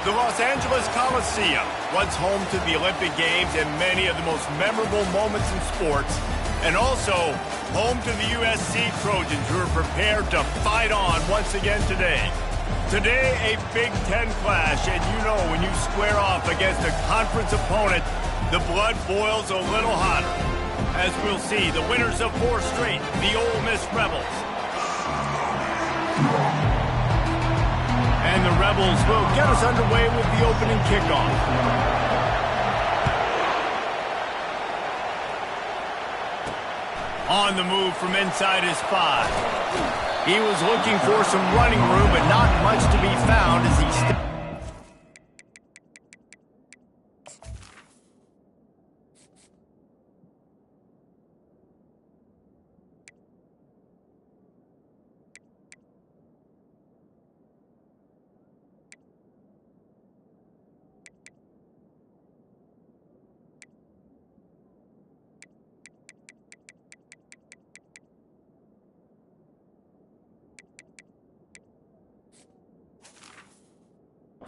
The Los Angeles Coliseum, once home to the Olympic Games and many of the most memorable moments in sports, and also home to the USC Trojans, who are prepared to fight on once again today. Today, a Big Ten clash, and you know when you square off against a conference opponent, the blood boils a little hotter. As we'll see, the winners of 4 straight, the Ole Miss Rebels. And the Rebels will get us underway with the opening kickoff. On the move from inside his 5. He was looking for some running room, but not much to be found as he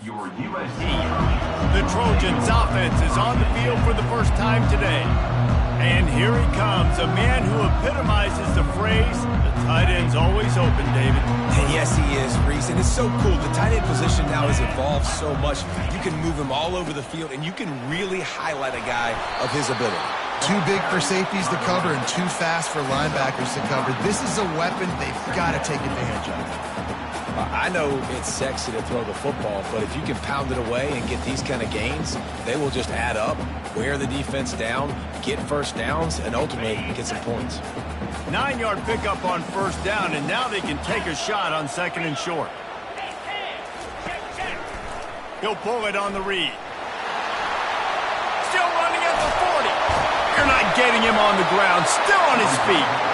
Your USC. The Trojans' offense is on the field for the first time today. And here he comes, a man who epitomizes the phrase, the tight end's always open, David. And yes, he is, Reese, and it's so cool. The tight end position now has evolved so much. You can move him all over the field, and you can really highlight a guy of his ability. Too big for safeties to cover and too fast for linebackers to cover. This is a weapon they've got to take advantage of. I know it's sexy to throw the football, but if you can pound it away and get these kind of gains, they will just add up, wear the defense down, get first downs, and ultimately get some points. 9-yard pickup on first down, and now they can take a shot on 2nd and short. He'll pull it on the read. Still running at the 40. You're not getting him on the ground, still on his feet.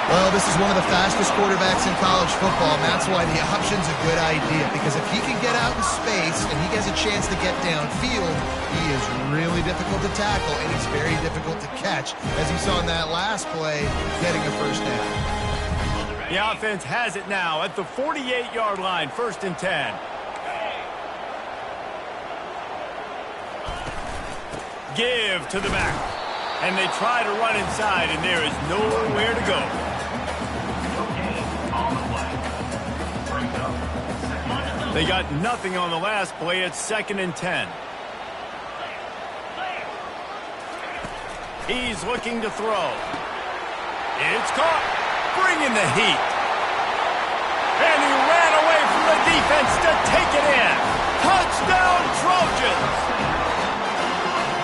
Well, this is one of the fastest quarterbacks in college football, and that's why the option's a good idea, because if he can get out in space and he has a chance to get downfield, he is really difficult to tackle, and he's very difficult to catch, as you saw in that last play, getting a first down. The offense has it now at the 48-yard line, 1st and 10. Give to the back. And they try to run inside, and there is nowhere to go. They got nothing on the last play. It's 2nd and 10. He's looking to throw. It's caught. Bringing the heat. And he ran away from the defense to take it in. Touchdown, Trojans!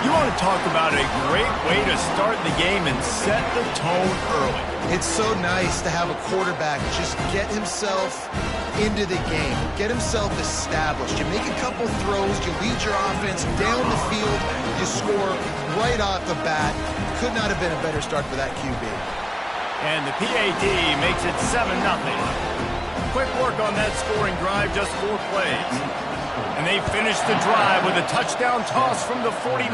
You want to talk about a great way to start the game and set the tone early. It's so nice to have a quarterback just get himself into the game, get himself established. You make a couple throws, you lead your offense down the field, you score right off the bat. Could not have been a better start for that QB. And the PAT makes it 7-0. Quick work on that scoring drive, just 4 plays. And they finish the drive with a touchdown toss from the 49.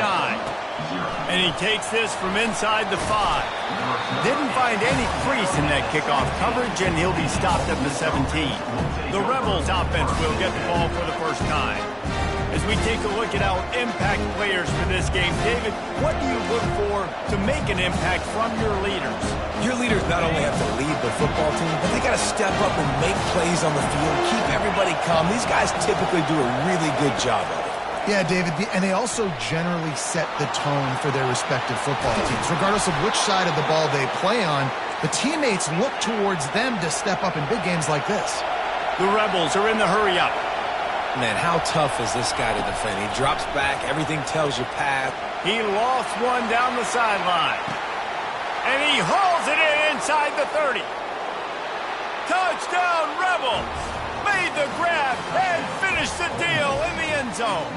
And he takes this from inside the 5. Didn't find any crease in that kickoff coverage, and he'll be stopped at the 17. The Rebels offense will get the ball for the first time. As we take a look at our impact players for this game, David, what do you look for to make an impact from your leaders? Your leaders not only have to lead the football team, but they got to step up and make plays on the field, keep everybody calm. These guys typically do a really good job of it. Yeah, David, and they also generally set the tone for their respective football teams. Regardless of which side of the ball they play on, the teammates look towards them to step up in big games like this. The Rebels are in the hurry-up. Man, how tough is this guy to defend? He drops back, everything tells you path. He lost one down the sideline. And he hauls it in inside the 30. Touchdown, Rebels! Made the grab and finished the deal in the end zone.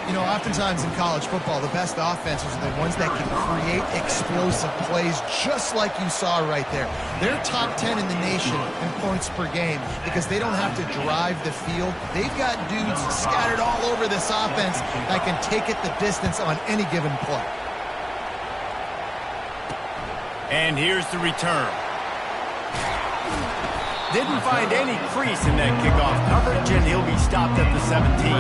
You know, oftentimes in college football, the best offenses are the ones that can create explosive plays, just like you saw right there. They're top 10 in the nation in points per game because they don't have to drive the field. They've got dudes scattered all over this offense that can take it the distance on any given play. And here's the return. Didn't find any crease in that kickoff coverage, and he'll be stopped at the 17.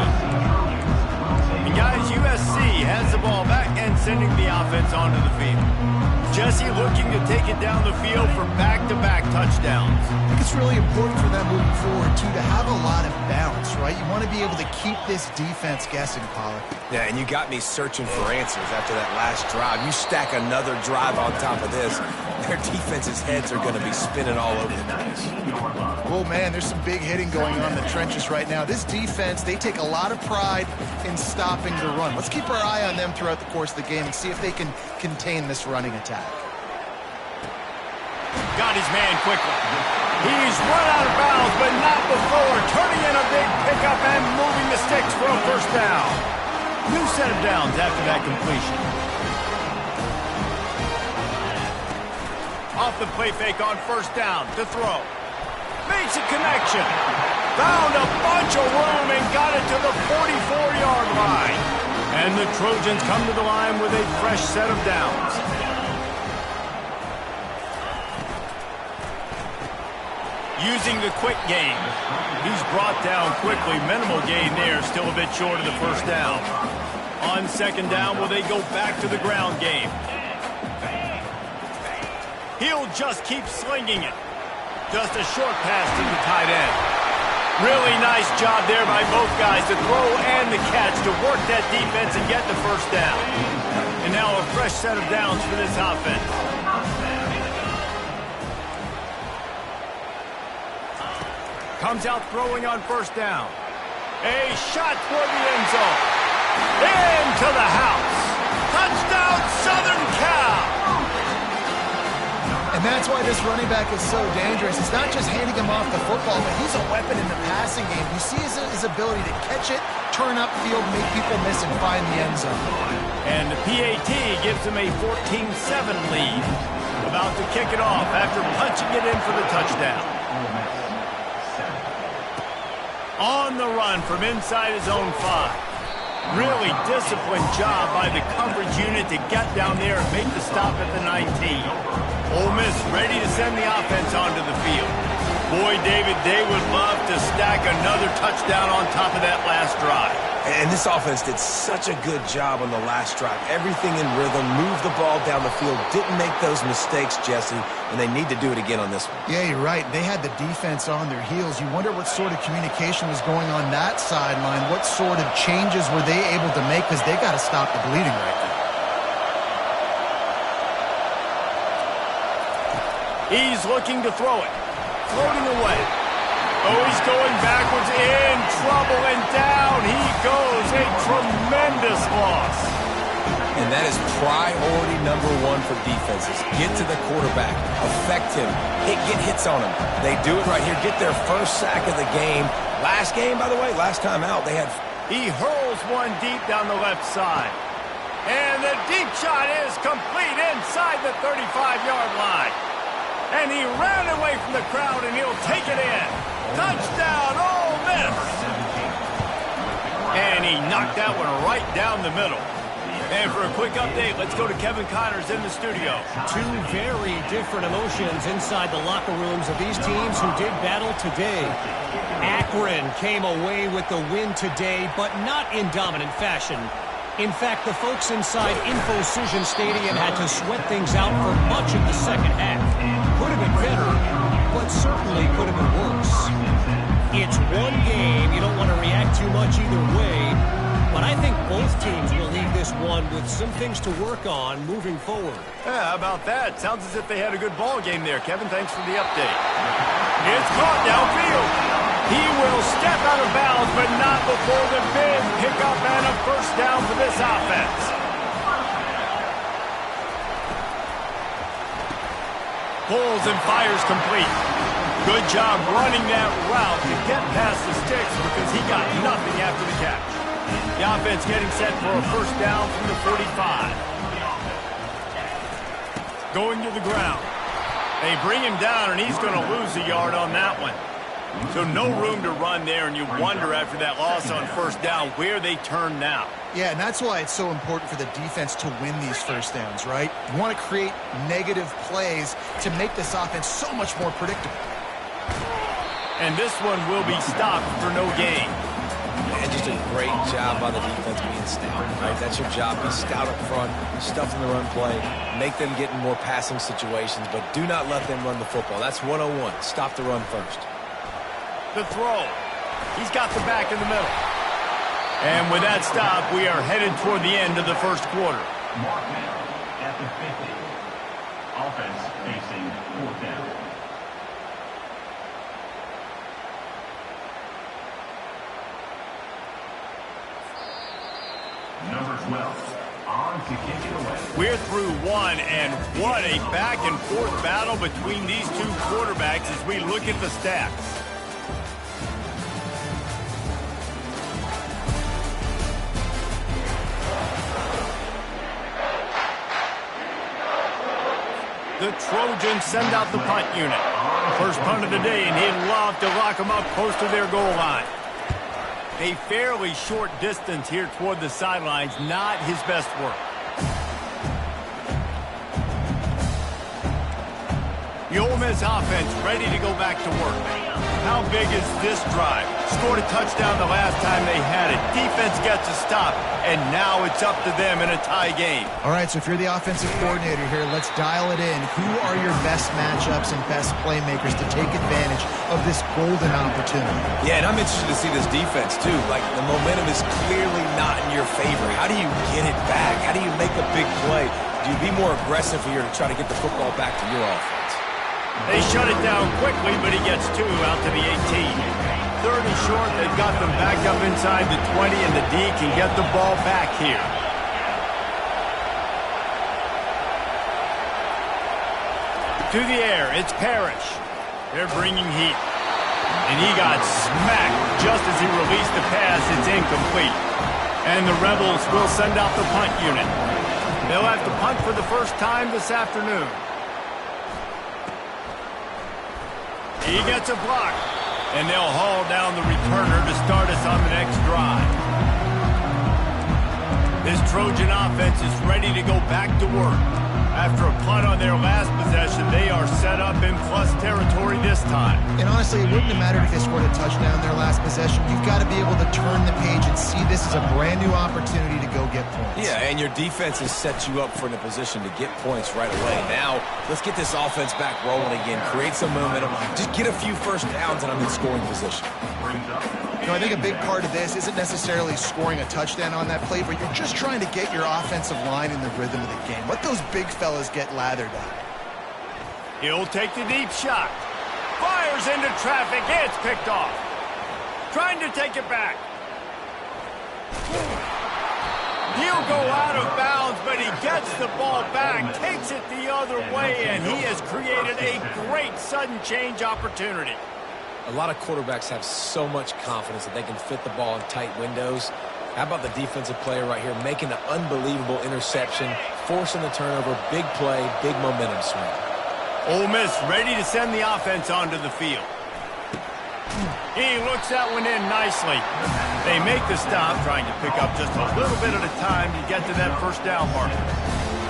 And guys, USC has the ball back and sending the offense onto the field. Jesse looking to take it down the field for back-to-back touchdowns. I think it's really important for them moving forward, too, to have a lot of balance, right? You want to be able to keep this defense guessing, Pollard. Yeah, and you got me searching for answers after that last drive. You stack another drive on top of this, their defense's heads are going to be spinning all over the place. Oh, man, there's some big hitting going on in the trenches right now. This defense, they take a lot of pride in stopping the run. Let's keep our eye on them throughout the course of the game and see if they can contain this running attack. Got his man quickly. He's run out of bounds, but not before turning in a big pickup and moving the sticks for a first down. New set of downs after that completion. Off the play fake on first down to throw. Makes a connection. Found a bunch of room and got it to the 44-yard line. And the Trojans come to the line with a fresh set of downs. Using the quick game. He's brought down quickly. Minimal gain there. Still a bit short of the first down. On second down, will they go back to the ground game? He'll just keep slinging it. Just a short pass to the tight end. Really nice job there by both guys to throw and the catch to work that defense and get the first down. And now a fresh set of downs for this offense. Comes out throwing on first down. A shot toward the end zone. Into the house. Touchdown, Southern Cal. And that's why this running back is so dangerous. It's not just handing him off the football, but he's a weapon in the passing game. You see his ability to catch it, turn upfield, make people miss, and find the end zone. And the PAT gives him a 14-7 lead. About to kick it off after punching it in for the touchdown. On the run from inside his own 5. Really disciplined job by the coverage unit to get down there and make the stop at the 19. Ole Miss ready to send the offense onto the field. Boy, David, they would love to stack another touchdown on top of that last drive. And this offense did such a good job on the last drive. Everything in rhythm, moved the ball down the field, didn't make those mistakes, Jesse, and they need to do it again on this one. Yeah, you're right. They had the defense on their heels. You wonder what sort of communication was going on that sideline. What sort of changes were they able to make, because they got to stop the bleeding right now. He's looking to throw it. Floating away. Oh, he's going backwards, in trouble, and down he goes. A tremendous loss. And that is priority number 1 for defenses. Get to the quarterback. Affect him. Get hits on him. They do it right here. Get their first sack of the game. Last game, by the way, last time out, they had... He hurls one deep down the left side. And the deep shot is complete inside the 35-yard line. And he ran away from the crowd, and he'll take it in. Touchdown, Ole Miss. And he knocked that one right down the middle. And for a quick update, let's go to Kevin Connors in the studio. Two very different emotions inside the locker rooms of these teams who did battle today. Akron came away with the win today, but not in dominant fashion. In fact, the folks inside InfoCision Stadium had to sweat things out for much of the second half. Could have been better, but certainly could have been worse. It's one game. You don't want to react too much either way, but I think both teams will leave this one with some things to work on moving forward. Yeah, how about that? Sounds as if they had a good ball game there. Kevin, thanks for the update. It's caught downfield. He will step out of bounds, but not before the big pickup and a first down for this offense. Pulls and fires complete. Good job running that route to get past the sticks because he got nothing after the catch. The offense getting set for a first down from the 45. Going to the ground. They bring him down, and he's going to lose a yard on that one. So no room to run there, and you wonder after that loss on first down where they turn now. Yeah, and that's why it's so important for the defense to win these first downs, right? You want to create negative plays to make this offense so much more predictable. And this one will be stopped for no gain. And just a great job by the defense being stout, right? That's your job. Be stout up front, stuff in the run play, make them get in more passing situations, but do not let them run the football. That's 101. Stop the run first. The throw. He's got the back in the middle. And with that stop, we are headed toward the end of the first quarter. Markman at the 50. Offense facing fourth down. Number 12, on to kick it away. We're through one, and what a back-and-forth battle between these two quarterbacks as we look at the stats. The Trojans send out the punt unit. First punt of the day, and he'd love to lock them up close to their goal line. A fairly short distance here toward the sidelines, not his best work. The Ole Miss offense ready to go back to work. How big is this drive? Scored a touchdown the last time they had it. Defense gets a stop, and now it's up to them in a tie game. All right, so if you're the offensive coordinator here, let's dial it in. Who are your best matchups and best playmakers to take advantage of this golden opportunity? Yeah, and I'm interested to see this defense, too. Like, the momentum is clearly not in your favor. How do you get it back? How do you make a big play? Do you be more aggressive here to try to get the football back to your offense? They shut it down quickly, but he gets two out to the 18. Third and short, they've got them back up inside the 20, and the D can get the ball back here. To the air, it's Parrish. They're bringing heat. And he got smacked just as he released the pass. It's incomplete. And the Rebels will send out the punt unit. They'll have to punt for the first time this afternoon. He gets a block, and they'll haul down the returner to start us on the next drive. This Trojan offense is ready to go back to work. After a punt on their last possession, they are set up in plus territory this time. And honestly, it wouldn't have mattered if they scored a touchdown their last possession. You've got to be able to turn the page and see this as a brand new opportunity to go get points. Yeah, and your defense has set you up for in a position to get points right away. Now, let's get this offense back rolling again, create some momentum, just get a few first downs, and I'm in scoring position. You know, I think a big part of this isn't necessarily scoring a touchdown on that play, but you're just trying to get your offensive line in the rhythm of the game. Let those big fellas get lathered up. He'll take the deep shot. Fires into traffic. It's picked off. Trying to take it back. He'll go out of bounds, but he gets the ball back, takes it the other way, and he has created a great sudden change opportunity. A lot of quarterbacks have so much confidence that they can fit the ball in tight windows. How about the defensive player right here making an unbelievable interception, forcing the turnover, big play, big momentum swing. Ole Miss ready to send the offense onto the field. He looks that one in nicely. They make the stop, trying to pick up just a little bit at a time to get to that first down marker.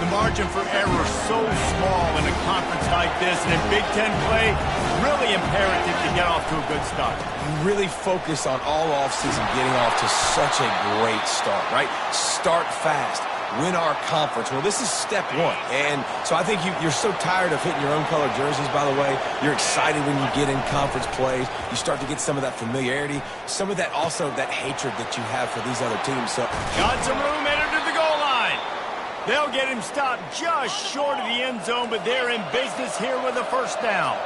The margin for error so small in a conference like this, and in Big Ten play, really imperative to get off to a good start. Really focus on all offseason getting off to such a great start, right? Start fast. Win our conference. Well, this is step one. And so I think you're so tired of hitting your own color jerseys, by the way. You're excited when you get in conference plays. You start to get some of that familiarity, some of that also that hatred that you have for these other teams. So got some room headed to the goal line. They'll get him stopped just short of the end zone, but they're in business here with a first down.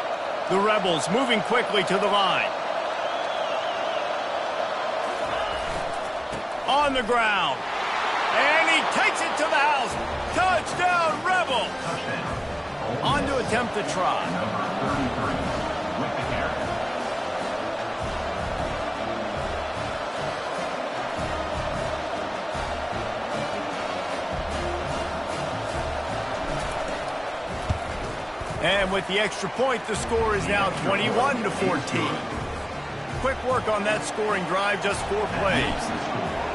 The Rebels moving quickly to the line. On the ground. And he takes it to the house. Touchdown, Rebel. On to attempt the try. Number 33 with the carry. And with the extra point, the score is now 21-14. Quick work on that scoring drive, just 4 plays.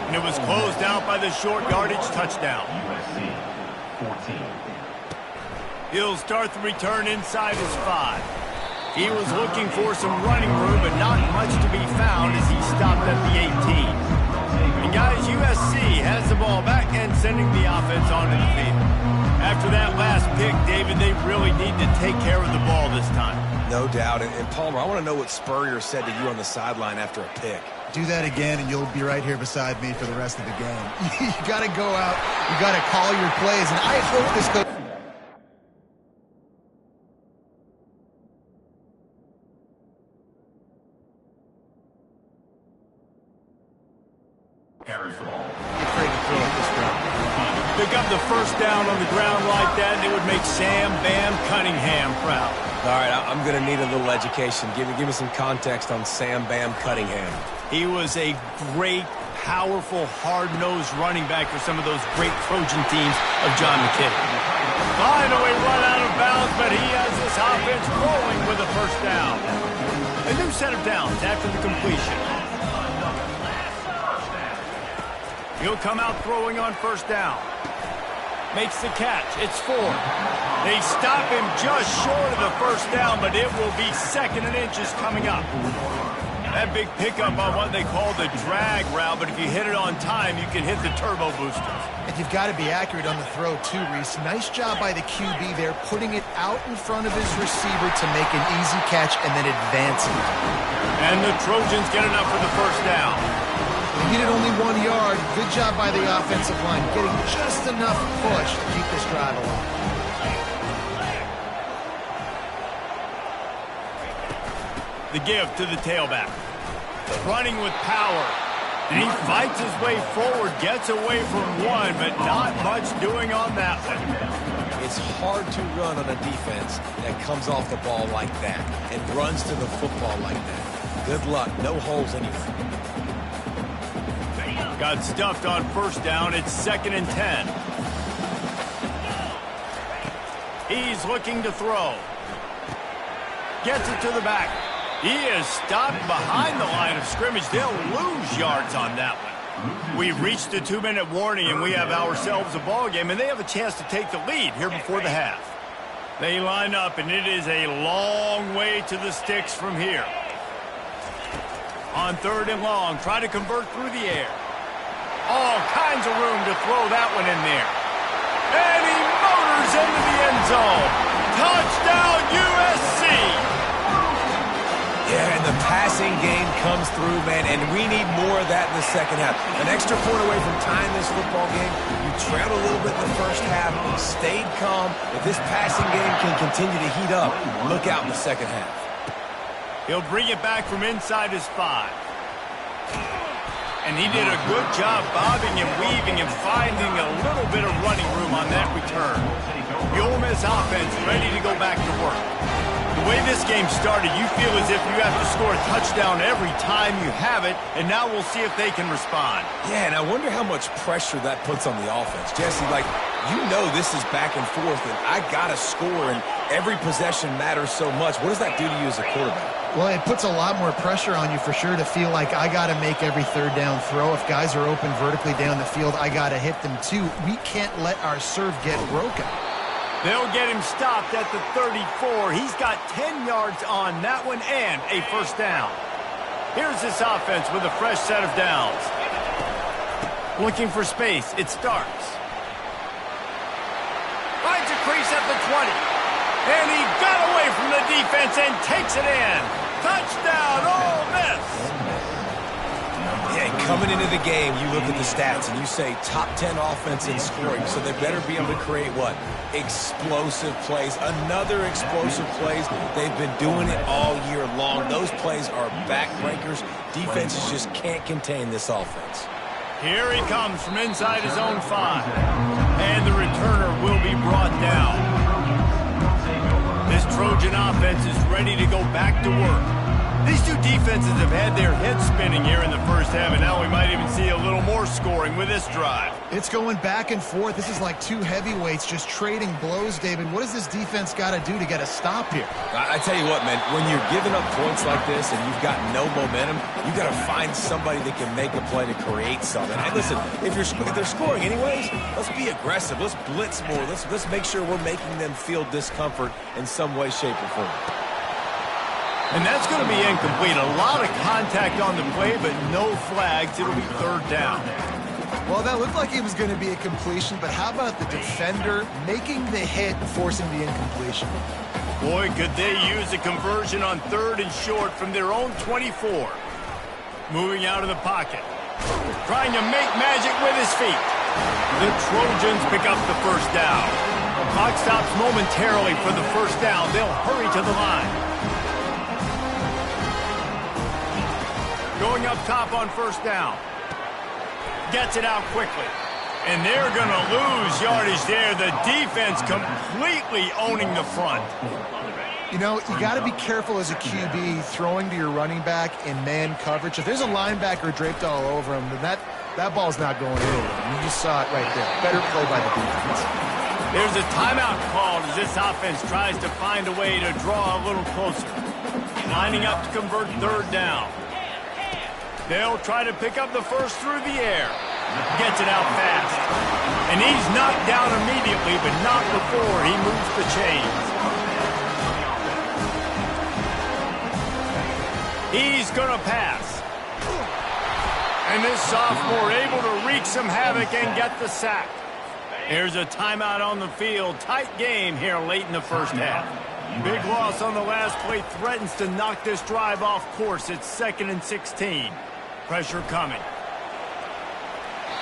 And it was closed out by the short yardage touchdown. USC 14. He'll start the return inside his 5. He was looking for some running room, but not much to be found as he stopped at the 18. And guys, USC has the ball back and sending the offense onto the field. After that last pick, David, they really need to take care of the ball this time. No doubt. And Palmer, I want to know what Spurrier said to you on the sideline after a pick. Do that again, and you'll be right here beside me for the rest of the game. You got to go out. You got to call your plays, and I hope this goes. Carries the ball. Afraid to throw it this round. Pick up the first down on the ground like that, and it would make Sam Bam Cunningham proud. All right, I'm going to need a little education. Give me some context on Sam Bam Cunningham. He was a great, powerful, hard-nosed running back for some of those great Trojan teams of John McKinney. Finally run out of bounds, but he has this offense rolling with a first down. A new set of downs after the completion. He'll come out throwing on first down. Makes the catch. It's 4. They stop him just short of the first down, but it will be 2nd and inches coming up. That big pickup on what they call the drag route, but if you hit it on time, you can hit the turbo boosters. And you've got to be accurate on the throw, too, Reese. Nice job by the QB there, putting it out in front of his receiver to make an easy catch and then advancing. And the Trojans get enough for the first down. They needed only 1 yard. Good job by the offensive line, getting just enough push to keep this drive alive. The give to the tailback. Running with power. And he fights his way forward, gets away from one, but not much doing on that one. It's hard to run on a defense that comes off the ball like that and runs to the football like that. Good luck. No holes anywhere. Got stuffed on first down. It's 2nd and 10. He's looking to throw. Gets it to the back. He is stopped behind the line of scrimmage. They'll lose yards on that one. We've reached the 2-minute warning, and we have ourselves a ball game, and they have a chance to take the lead here before the half. They line up, and it is a long way to the sticks from here. On 3rd and long, try to convert through the air. All kinds of room to throw that one in there. And he motors into the end zone. Touchdown, USC! Yeah, and the passing game comes through, man, and we need more of that in the second half. An extra point away from tying this football game. You trailed a little bit in the first half, stayed calm. If this passing game can continue to heat up, look out in the second half. He'll bring it back from inside his 5. And he did a good job bobbing and weaving and finding a little bit of running room on that return. The Ole Miss offense ready to go back to work. The way this game started, you feel as if you have to score a touchdown every time you have it, and now we'll see if they can respond. Yeah, and I wonder how much pressure that puts on the offense. Jesse, you know this is back and forth, and I got to score, and every possession matters so much. What does that do to you as a quarterback? Well, it puts a lot more pressure on you for sure to feel like I got to make every 3rd down throw. If guys are open vertically down the field, I got to hit them too. We can't let our serve get broken. They'll get him stopped at the 34. He's got 10 yards on that one and a first down. Here's this offense with a fresh set of downs. Looking for space. It starts. Finds a crease at the 20. And he got away from the defense and takes it in. Touchdown, Ole Miss. Yeah, coming into the game, you look at the stats and you say top 10 offense in scoring, so they better be able to create what? Explosive plays. Another explosive plays. They've been doing it all year long. Those plays are backbreakers. Defenses just can't contain this offense. Here he comes from inside his own 5. And the returner will be brought down. This Trojan offense is ready to go back to work. These two defenses have had their heads spinning here in the first half, and now we might even see a little more scoring with this drive. It's going back and forth. This is like two heavyweights just trading blows, David. What does this defense got to do to get a stop here? I tell you what, man, when you're giving up points like this and you've got no momentum, you got to find somebody that can make a play to create something. And listen, if they're scoring anyways, let's be aggressive. Let's blitz more. Let's make sure we're making them feel discomfort in some way, shape, or form. And that's going to be incomplete. A lot of contact on the play, but no flags. It'll be third down. Well, that looked like it was going to be a completion, but how about the defender making the hit and forcing the incompletion? Boy, could they use a conversion on third and short from their own 24. Moving out of the pocket. Trying to make magic with his feet. The Trojans pick up the first down. Clock stops momentarily for the first down. They'll hurry to the line. Going up top on first down. Gets it out quickly. And they're going to lose yardage there. The defense completely owning the front. You know, you got to be careful as a QB throwing to your running back in man coverage. If there's a linebacker draped all over him, then that ball's not going anywhere. You just saw it right there. Better play by the defense. There's a timeout called as this offense tries to find a way to draw a little closer. Lining up to convert third down. They'll try to pick up the first through the air. Gets it out fast. And he's knocked down immediately, but not before he moves the chains. He's going to pass. And this sophomore able to wreak some havoc and get the sack. Here's a timeout on the field. Tight game here late in the first half. Big loss on the last play threatens to knock this drive off course. It's 2nd and 16. Pressure coming.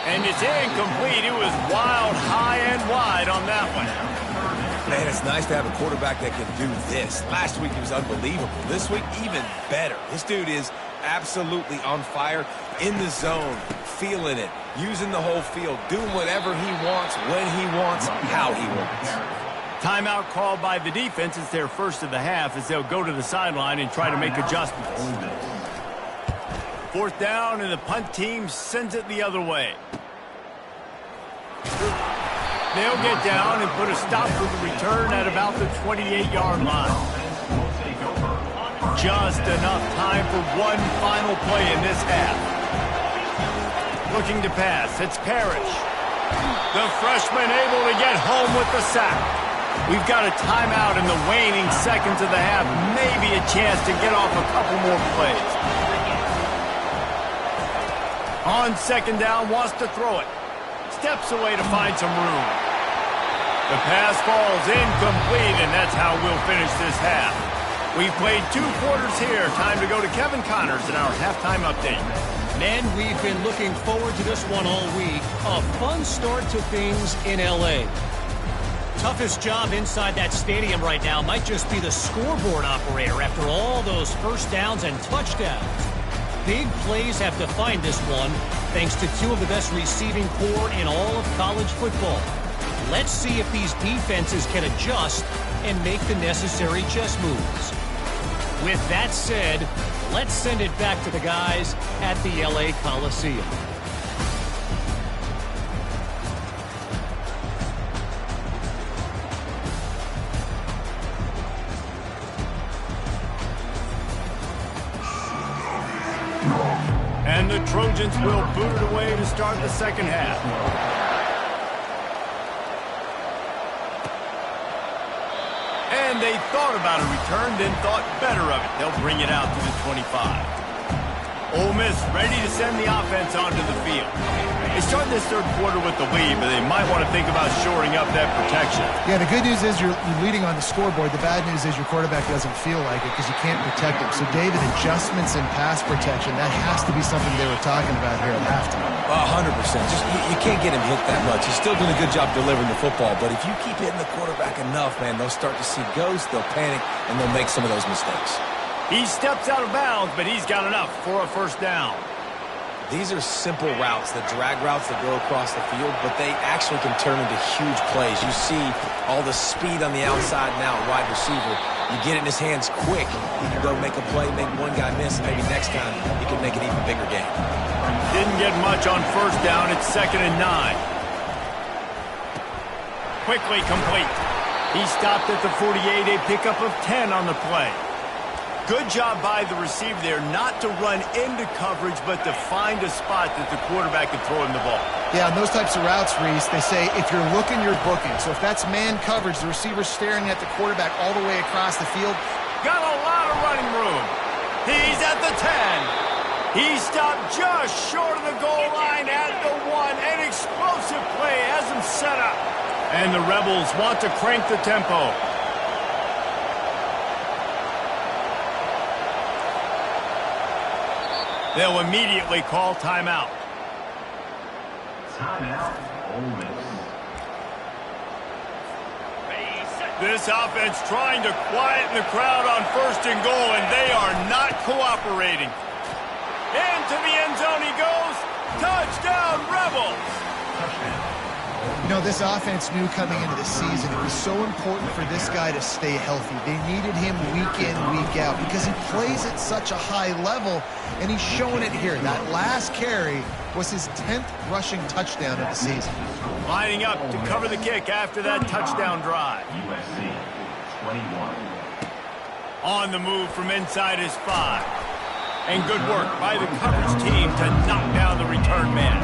And it's incomplete. It was wild, high and wide on that one. Man, it's nice to have a quarterback that can do this. Last week he was unbelievable. This week, even better. This dude is absolutely on fire, in the zone, feeling it, using the whole field, doing whatever he wants, when he wants, how he wants. Timeout called by the defense. It's their first of the half as they'll go to the sideline and try to make adjustments. Fourth down, and the punt team sends it the other way. They'll get down and put a stop to the return at about the 28-yard line. Just enough time for one final play in this half. Looking to pass, it's Parrish. The freshman able to get home with the sack. We've got a timeout in the waning seconds of the half. Maybe a chance to get off a couple more plays. On second down, wants to throw it. Steps away to find some room. The pass falls incomplete, and that's how we'll finish this half. We've played 2 quarters here. Time to go to Kevin Connors in our halftime update. Men, we've been looking forward to this one all week. A fun start to things in L.A. Toughest job inside that stadium right now might just be the scoreboard operator after all those first downs and touchdowns. Big plays have defined this one, thanks to 2 of the best receiving corps in all of college football. Let's see if these defenses can adjust and make the necessary chess moves. With that said, let's send it back to the guys at the LA Coliseum. And the Trojans will boot it away to start the second half. And they thought about a return, then thought better of it. They'll bring it out to the 25. Ole Miss ready to send the offense onto the field. They start this third quarter with the lead, but they might want to think about shoring up that protection. Yeah, the good news is you're leading on the scoreboard. The bad news is your quarterback doesn't feel like it because you can't protect him. So, David, adjustments in pass protection, that has to be something they were talking about here at halftime. 100%. Just you can't get him hit that much. He's still doing a good job delivering the football, but if you keep hitting the quarterback enough, man, they'll start to see ghosts, they'll panic, and they'll make some of those mistakes. He steps out of bounds, but he's got enough for a first down. These are simple routes, the drag routes that go across the field, but they actually can turn into huge plays. You see all the speed on the outside now, wide receiver. You get it in his hands quick. He can go make a play, make one guy miss, and maybe next time he can make an even bigger game. Didn't get much on first down. It's 2nd and 9. Quickly complete. He stopped at the 48, a pickup of 10 on the play. Good job by the receiver there not to run into coverage, but to find a spot that the quarterback can throw him the ball. Yeah, on those types of routes, Reese, they say if you're looking, you're booking. So if that's man coverage, the receiver's staring at the quarterback all the way across the field. Got a lot lot of running room. He's at the 10. He stopped just short of the goal line at the 1. An explosive play has him set up. And the Rebels want to crank the tempo. They'll immediately call timeout. Timeout, Ole Miss. This offense trying to quieten the crowd on 1st and goal, and they are not cooperating. Into the end zone he goes. Touchdown, Rebels! Touchdown. You know, this offense knew coming into the season it was so important for this guy to stay healthy. They needed him week in, week out because he plays at such a high level, and he's showing it here. That last carry was his 10th rushing touchdown of the season. Lining up to cover the kick after that touchdown drive. USC, 21. On the move from inside his 5. And good work by the coverage team to knock down the return man.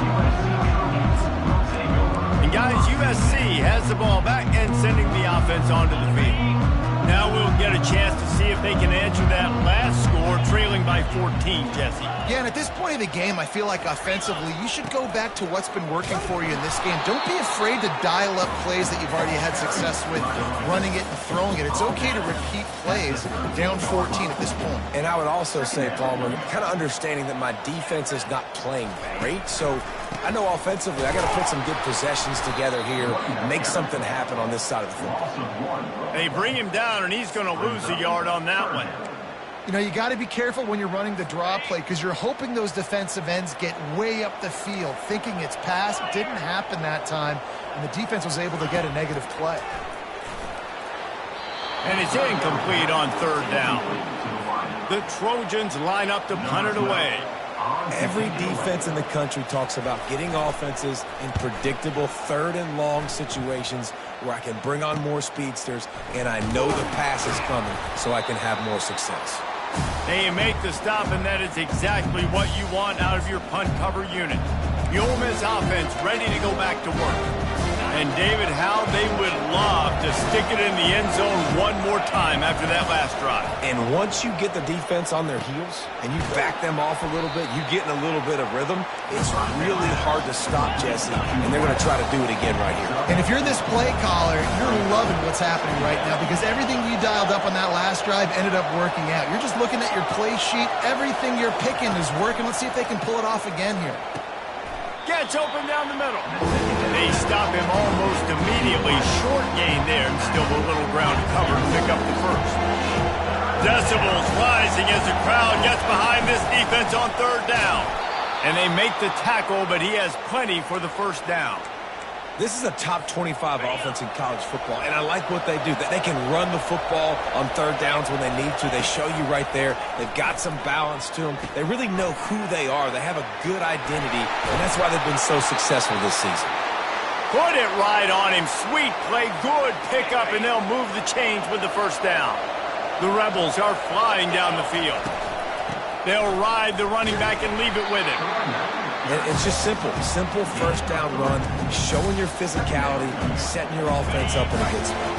And guys, USC has the ball back and sending the offense onto the field. Now we'll get a chance to see if they can answer that last score, trailing by 14, Jesse. Yeah, and at this point of the game, I feel like offensively, you should go back to what's been working for you in this game. Don't be afraid to dial up plays that you've already had success with, running it and throwing it. It's okay to repeat plays down 14 at this point. And I would also say, Palmer, kind of understanding that my defense is not playing great, so I know offensively I got to put some good possessions together here, make something happen on this side of the football. They bring him down, and he's going to lose a yard on that one. You know, you got to be careful when you're running the draw play because you're hoping those defensive ends get way up the field, thinking it's pass. Didn't happen that time, and the defense was able to get a negative play. And it's incomplete on 3rd down. The Trojans line up to punt it away. Every defense in the country talks about getting offenses in predictable 3rd and long situations where I can bring on more speedsters and I know the pass is coming so I can have more success. They make the stop, and that is exactly what you want out of your punt cover unit. The Ole Miss offense ready to go back to work. And David, how they would love to stick it in the end zone one more time after that last drive. And once you get the defense on their heels and you back them off a little bit, you get in a little bit of rhythm, it's really hard to stop, Jesse, and they're going to try to do it again right here. And if you're this play caller, you're loving what's happening right now because everything you dialed up on that last drive ended up working out. You're just looking at your play sheet. Everything you're picking is working. Let's see if they can pull it off again here. Gets open down the middle. They stop him almost immediately. Short gain there, and still a little ground to cover to pick up the first. Decibels rising as the crowd gets behind this defense on 3rd down. And they make the tackle, but he has plenty for the 1st down. This is a top 25 offense in college football, and I like what they do. That they can run the football on 3rd downs when they need to. They show you right there. They've got some balance to them. They really know who they are. They have a good identity, and that's why they've been so successful this season. Put it right on him. Sweet play, good pickup, and they'll move the chains with the 1st down. The Rebels are flying down the field. They'll ride the running back and leave it with him. It's just simple 1st down run, showing your physicality, setting your offense up in a good spot.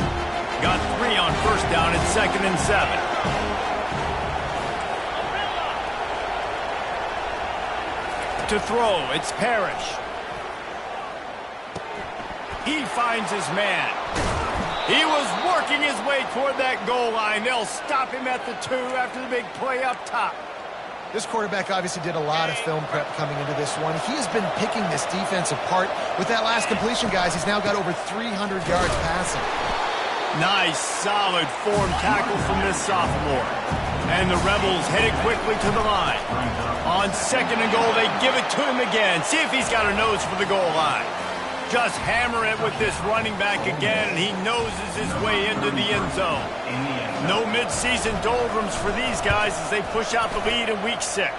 Got 3 on 1st down at 2nd and 7. To throw, it's Parrish. He finds his man. He was working his way toward that goal line. They'll stop him at the 2 after the big play up top. This quarterback obviously did a lot of film prep coming into this one. He has been picking this defense apart. With that last completion, guys, he's now got over 300 yards passing. Nice, solid form tackle from this sophomore. And the Rebels headed quickly to the line. On 2nd and goal, they give it to him again. See if he's got a nose for the goal line. Just hammer it with this running back again, and he noses his way into the end zone. No midseason doldrums for these guys as they push out the lead in week 6.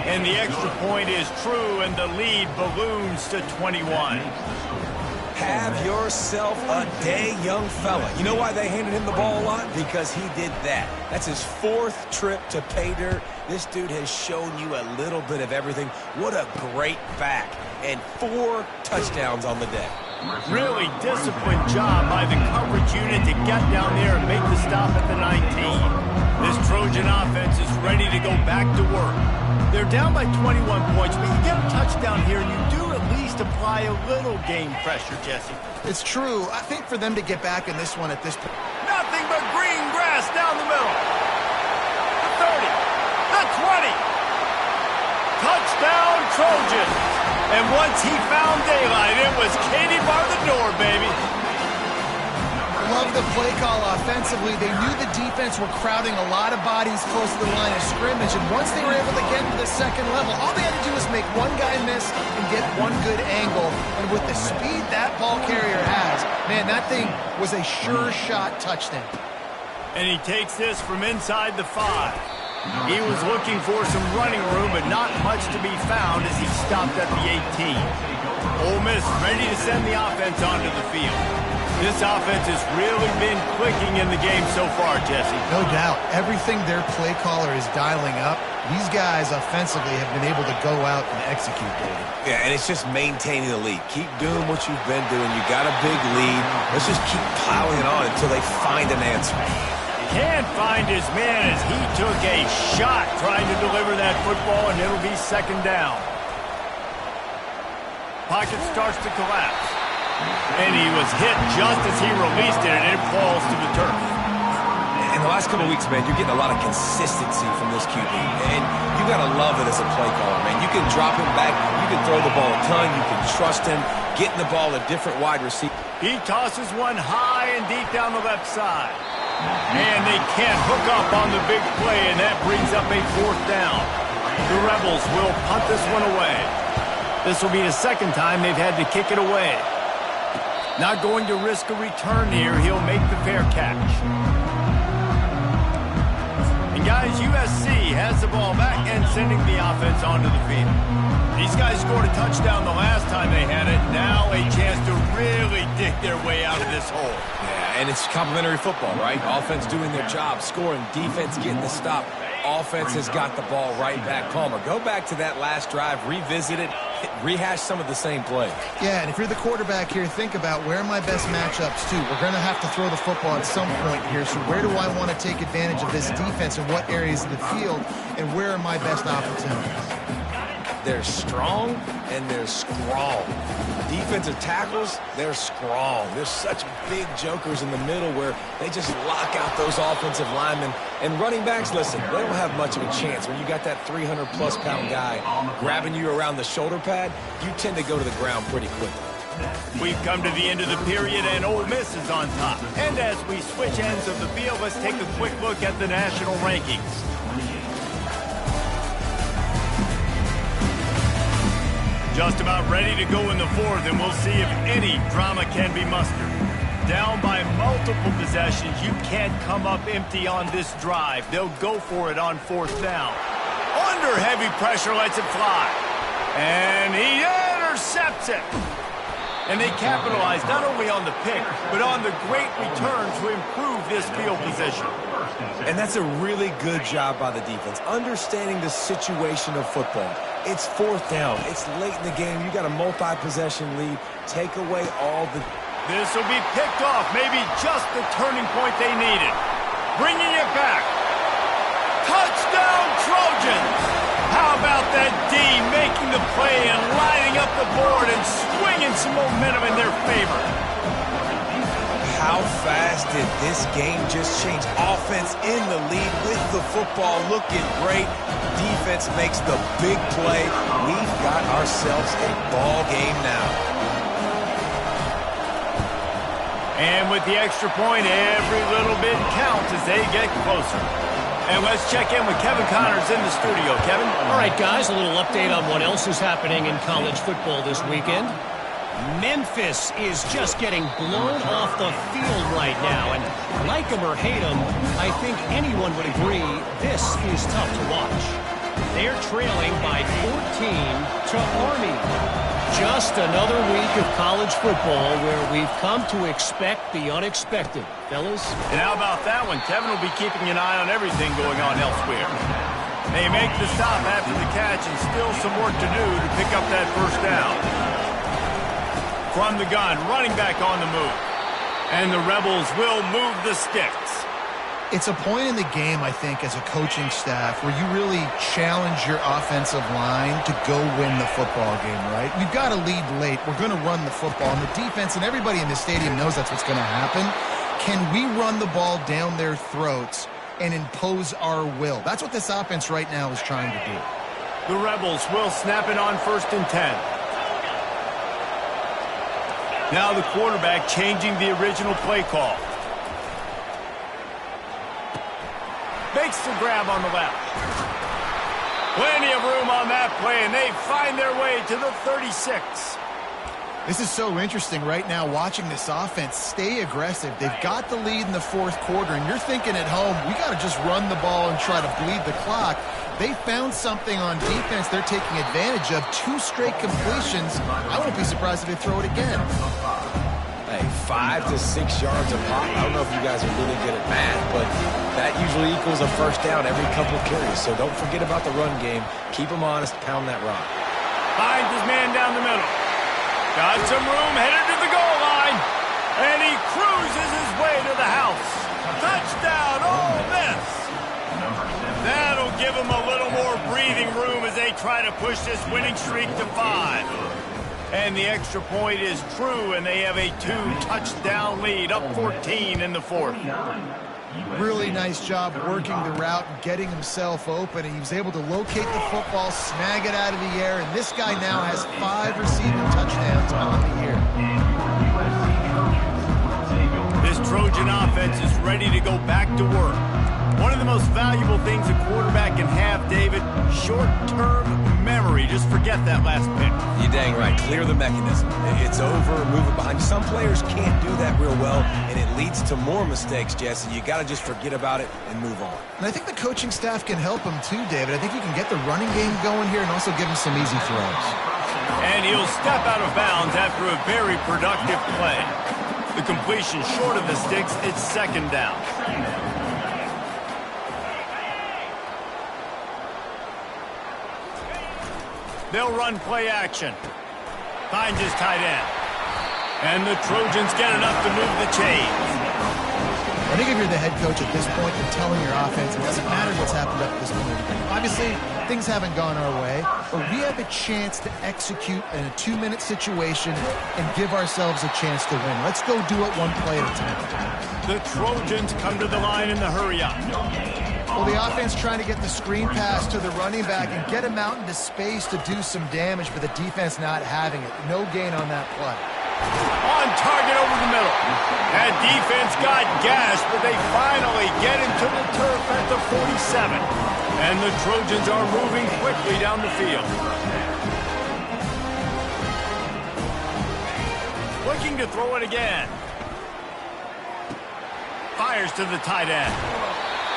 And the extra point is true, and the lead balloons to 21. Have yourself a day, young fella. You know why they handed him the ball a lot? Because he did that. That's his 4th trip to pay dirt. This dude has shown you a little bit of everything. What a great back. And 4 touchdowns on the day. Really disciplined job by the coverage unit to get down there and make the stop at the 19. This Trojan offense is ready to go back to work. They're down by 21 points, but you get a touchdown here, and you do at least apply a little game pressure, Jesse. It's true. I think for them to get back in this one at this point. Nothing but green grass down the middle. The 30, the 20. Touchdown, Trojans. And once he found daylight, it was Katie bar the door, baby. Love the play call offensively. They knew the defense were crowding a lot of bodies close to the line of scrimmage, and once they were able to get to the second level, all they had to do was make one guy miss and get one good angle. And with the speed that ball carrier has, man, that thing was a sure shot touchdown. And he takes this from inside the 5. He was looking for some running room, but not much to be found as he stopped at the 18. Ole Miss ready to send the offense onto the field. This offense has really been clicking in the game so far, Jesse. No doubt. Everything their play caller is dialing up, these guys offensively have been able to go out and execute, David. Yeah, and it's just maintaining the lead. Keep doing what you've been doing. You got a big lead. Let's just keep piling it on until they find an answer. Can't find his man as he took a shot trying to deliver that football, and it'll be second down. Pocket starts to collapse. And he was hit just as he released it, and it falls to the turf. In the last couple of weeks, man, you're getting a lot of consistency from this QB. And you got to love it as a play caller, man. You can drop him back. You can throw the ball a ton. You can trust him. Getting the ball a different wide receiver. He tosses one high and deep down the left side. And they can't hook up on the big play, and that brings up a fourth down. The Rebels will punt this one away. This will be the second time they've had to kick it away. Not going to risk a return here. He'll make the fair catch. And guys, USC has the ball back and sending the offense onto the field. These guys scored a touchdown the last time they had it. Now a chance to really dig their way out of this hole. Yeah, and it's complimentary football, right? Offense doing their job, scoring, defense getting the stop. Offense has got the ball right back. Palmer, go back to that last drive, revisit it, rehash some of the same plays. Yeah, and if you're the quarterback here, think about where are my best matchups too. We're going to have to throw the football at some point here, so where do I want to take advantage of this defense in what areas of the field, and where are my best opportunities? They're strong and they're scrawl. Defensive tackles, they're strong. There's such big jokers in the middle where they just lock out those offensive linemen. And running backs, listen, they don't have much of a chance. When you got that 300-plus pound guy grabbing you around the shoulder pad, you tend to go to the ground pretty quickly. We've come to the end of the period, and Ole Miss is on top. And as we switch ends of the field, let's take a quick look at the national rankings. Just about ready to go in the fourth, and we'll see if any drama can be mustered. Down by multiple possessions, you can't come up empty on this drive. They'll go for it on fourth down. Under heavy pressure, lets it fly. And he intercepts it. And they capitalize not only on the pick, but on the great return to improve this field position. And that's a really good job by the defense, understanding the situation of football. It's fourth down. It's late in the game. You got a multi-possession lead. Take away all the... This will be picked off. Maybe just the turning point they needed. Bringing it back. Touchdown, Trojans! How about that D making the play and lining up the board and swinging some momentum in their favor? How fast did this game just change? Offense in the lead with the football looking great. Defense makes the big play. We've got ourselves a ball game now. And with the extra point, every little bit counts as they get closer. And let's check in with Kevin Connors in the studio. Kevin? All right, guys, a little update on what else is happening in college football this weekend. Memphis is just getting blown off the field right now, and like them or hate them, I think anyone would agree this is tough to watch. They're trailing by 14 to Army. Just another week of college football where we've come to expect the unexpected, fellas. And how about that one? Kevin will be keeping an eye on everything going on elsewhere. They make the stop after the catch, and still some work to do to pick up that first down. From the gun, running back on the move. And the Rebels will move the sticks. It's a point in the game, I think, as a coaching staff where you really challenge your offensive line to go win the football game, right? We've got to lead late. We're going to run the football. And the defense and everybody in the stadium knows that's what's going to happen. Can we run the ball down their throats and impose our will? That's what this offense right now is trying to do. The Rebels will snap it on 1st and 10. Now the quarterback changing the original play call. Makes the grab on the left. Plenty of room on that play, and they find their way to the 36. This is so interesting right now, watching this offense stay aggressive. They've got the lead in the 4th quarter, and you're thinking at home, we got to just run the ball and try to bleed the clock. They found something on defense they're taking advantage of. 2 straight completions. I won't be surprised if they throw it again. Hey, 5 to 6 yards a pop. I don't know if you guys are really good at math, but that usually equals a first down every couple of carries. So don't forget about the run game. Keep them honest. Pound that rock. Finds his man down the middle. Got some room, headed to the goal line. And he cruises his way to the house. Touchdown, Ole Miss. That'll give him a little more breathing room as they try to push this winning streak to 5. And the extra point is true, and they have a 2-touchdown lead, up 14 in the 4th. Really nice job working the route and getting himself open. And he was able to locate the football, snag it out of the air, and this guy now has 5 receiving touchdowns on the year. This Trojan offense is ready to go back to work. One of the most valuable things a quarterback can have, David, short-term memory. Just forget that last pick. You're dang right. Clear the mechanism. It's over, move it behind. Some players can't do that real well, and it leads to more mistakes, Jesse. You got to just forget about it and move on. And I think the coaching staff can help him too, David. I think you can get the running game going here and also give him some easy throws. And he'll step out of bounds after a very productive play. The completion short of the sticks, it's 2nd down. They'll run play action. Finds his tight end. And the Trojans get enough to move the chains. I think if you're the head coach at this point, you're telling your offense, it doesn't matter what's happened up to this point. Obviously, things haven't gone our way, but we have a chance to execute in a 2-minute situation and give ourselves a chance to win. Let's go do it one play at a time. The Trojans come to the line in the hurry-up. Well, the offense trying to get the screen pass to the running back and get him out into space to do some damage, but the defense not having it. No gain on that play. On target over the middle. That defense got gashed, but they finally get him to the turf at the 47. And the Trojans are moving quickly down the field. Looking to throw it again. Fires to the tight end.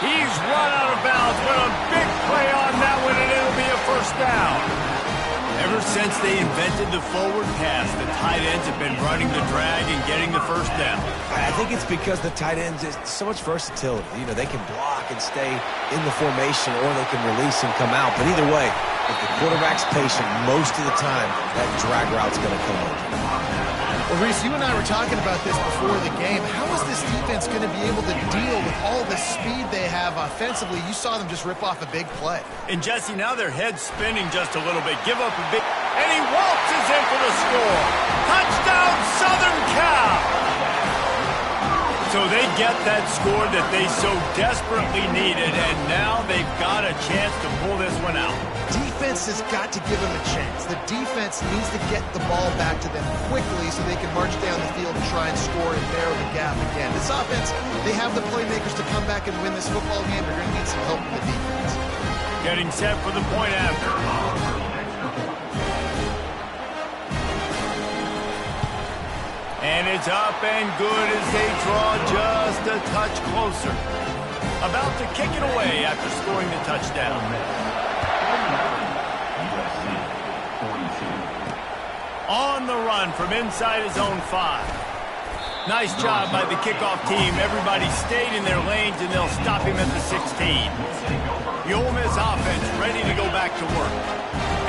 He's run out of bounds, but a big play on that one, and it'll be a 1st down. Ever since they invented the forward pass, the tight ends have been running the drag and getting the 1st down. I think it's because the tight ends is so much versatility. You know, they can block and stay in the formation, or they can release and come out. But either way, if the quarterback's patient, most of the time, that drag route's going to come over. Well, Reese, you and I were talking about this before the game. How is this defense going to be able to deal with all the speed they have offensively? You saw them just rip off a big play. And, Jesse, now their head's spinning just a little bit. Give up a big... And he waltzes in for the score. Touchdown, Southern Cal! So they get that score that they so desperately needed, and now they've got a chance to pull this one out. Defense has got to give them a chance. The defense needs to get the ball back to them quickly so they can march down the field and try and score and narrow the gap again. This offense, they have the playmakers to come back and win this football game. They're going to need some help from the defense. Getting set for the point after. And it's up and good as they draw just a touch closer. About to kick it away after scoring the touchdown. On the run from inside his own 5. Nice job by the kickoff team. Everybody stayed in their lanes, and they'll stop him at the 16. The Ole Miss offense ready to go back to work.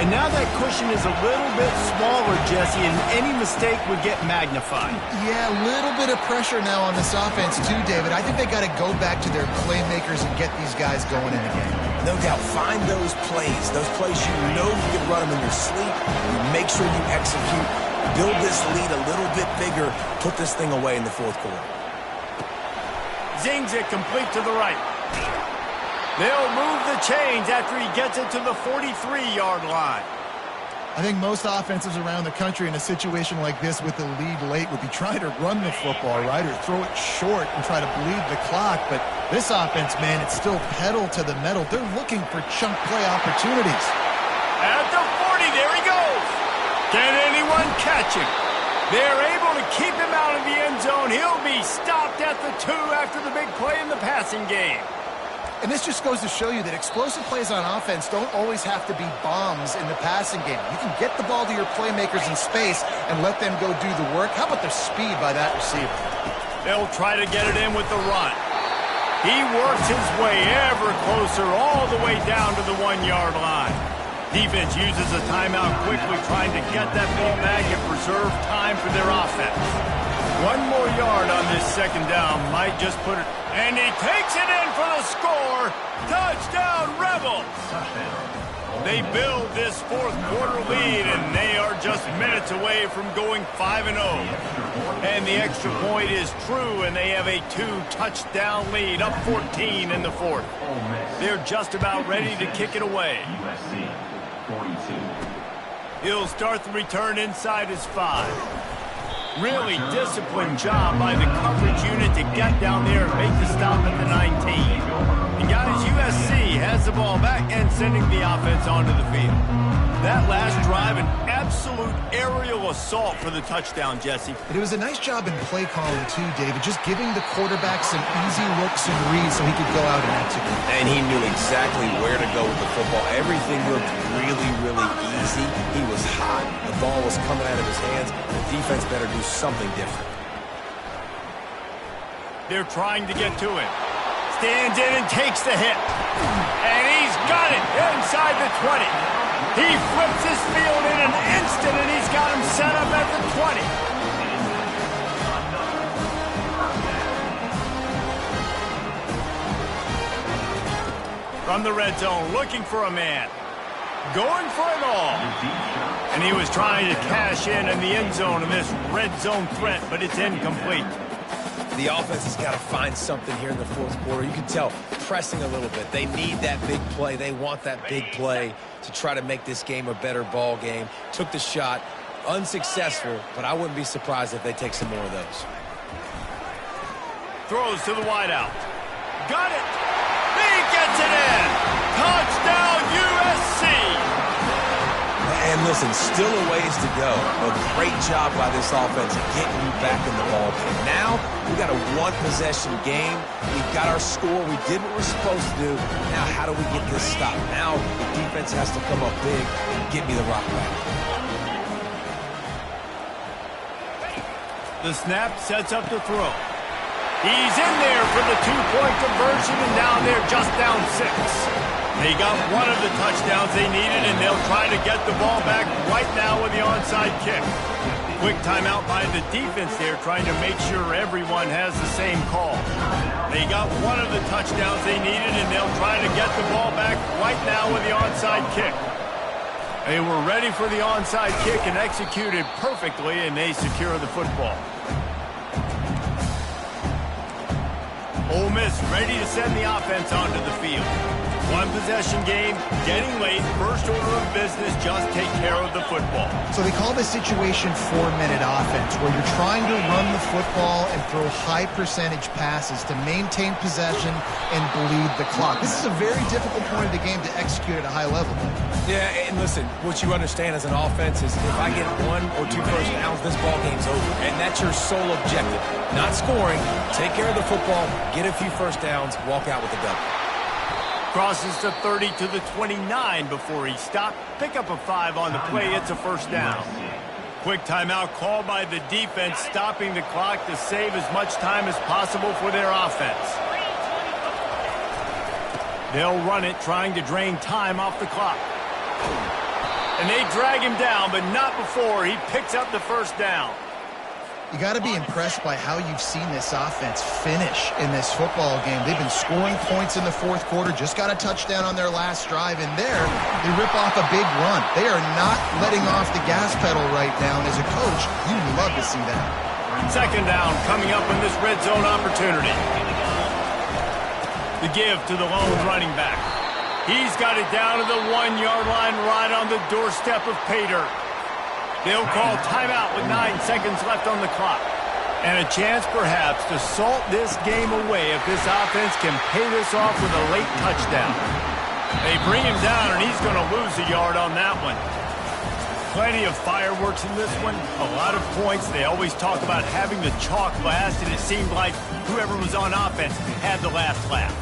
And now that cushion is a little bit smaller, Jesse, and any mistake would get magnified. Yeah, a little bit of pressure now on this offense too, David. I think they got to go back to their playmakers and get these guys going in the game. No doubt, find those plays you know you can run them in your sleep. You make sure you execute. Build this lead a little bit bigger. Put this thing away in the fourth quarter. Zings it complete to the right. They'll move the chains after he gets it to the 43-yard line. I think most offenses around the country in a situation like this with the lead late would be trying to run the football, right, or throw it short and try to bleed the clock. But this offense, man, it's still pedal to the metal. They're looking for chunk play opportunities. At the 40, there he goes. Can anyone catch him? They're able to keep him out of the end zone. He'll be stopped at the 2 after the big play in the passing game. And this just goes to show you that explosive plays on offense don't always have to be bombs in the passing game. You can get the ball to your playmakers in space and let them go do the work. How about the speed by that receiver? They'll try to get it in with the run. He works his way ever closer all the way down to the 1-yard line. Defense uses a timeout quickly, trying to get that ball back and preserve time for their offense. 1 more yard on this second down might just put it. And he takes it in for the score. Touchdown, Rebels. They build this fourth quarter lead, and they are just minutes away from going 5-0. And the extra point is true, and they have a 2-touchdown lead, up 14 in the fourth. They're just about ready to kick it away. He'll start the return inside his 5. Really disciplined job by the coverage unit to get down there and make the stop at the 19. And guys, USC has the ball back and sending the offense onto the field. That last drive, an absolute aerial assault for the touchdown, Jesse. It was a nice job in play calling too, David, just giving the quarterback some easy looks and reads so he could go out and execute. And he knew exactly where to go with the football. Everything looked really, really easy. He was hot. The ball was coming out of his hands. The defense better do something different. They're trying to get to him. Stands in and takes the hit. And he's got it inside the 20. He flips his field in an instant, and he's got him set up at the 20. From the red zone, looking for a man. Going for it all. And he was trying to cash in the end zone in this red zone threat, but it's incomplete. The offense has got to find something here in the fourth quarter. You can tell, pressing a little bit. They need that big play. They want that big play to try to make this game a better ball game. Took the shot, unsuccessful, but I wouldn't be surprised if they take some more of those. Throws to the wideout. Got it. He gets it in. Touchdown, USC. And listen, still a ways to go. A great job by this offense getting you back in the ball game. Now, we got a one-possession game. We've got our score. We did what we're supposed to do. Now, how do we get this stopped? Now, the defense has to come up big and get me the rock back. The snap sets up the throw. He's in there for the 2-point conversion, and now they're just down 6. They got one of the touchdowns they needed, and they'll try to get the ball back right now with the onside kick. Quick timeout by the defense there, trying to make sure everyone has the same call. They got one of the touchdowns they needed, and they'll try to get the ball back right now with the onside kick. They were ready for the onside kick and executed perfectly, and they secure the football. Ole Miss ready to send the offense onto the field. One-possession game, getting late, first order of business, just take care of the football. So they call this situation 4-minute offense, where you're trying to run the football and throw high-percentage passes to maintain possession and bleed the clock. This is a very difficult point of the game to execute at a high level. Yeah, and listen, what you understand as an offense is if I get 1 or 2 first downs, this ball game's over. And that's your sole objective. Not scoring, take care of the football, get a few first downs, walk out with a W. Crosses the 30 to the 29 before he stopped. Pick up a 5 on the play. It's a first down. Quick timeout called by the defense, stopping the clock to save as much time as possible for their offense. They'll run it, trying to drain time off the clock. And they drag him down, but not before he picks up the first down. You got to be impressed by how you've seen this offense finish in this football game. They've been scoring points in the fourth quarter, just got a touchdown on their last drive, and there they rip off a big run. They are not letting off the gas pedal right now, and as a coach, you love to see that. Second down coming up in this red zone opportunity. The give to the lone running back. He's got it down to the 1-yard line right on the doorstep of pay dirt. They'll call timeout with 9 seconds left on the clock. And a chance perhaps to salt this game away if this offense can pay this off with a late touchdown. They bring him down, and he's going to lose a yard on that one. Plenty of fireworks in this one. A lot of points. They always talk about having the chalk last, and it seemed like whoever was on offense had the last laugh.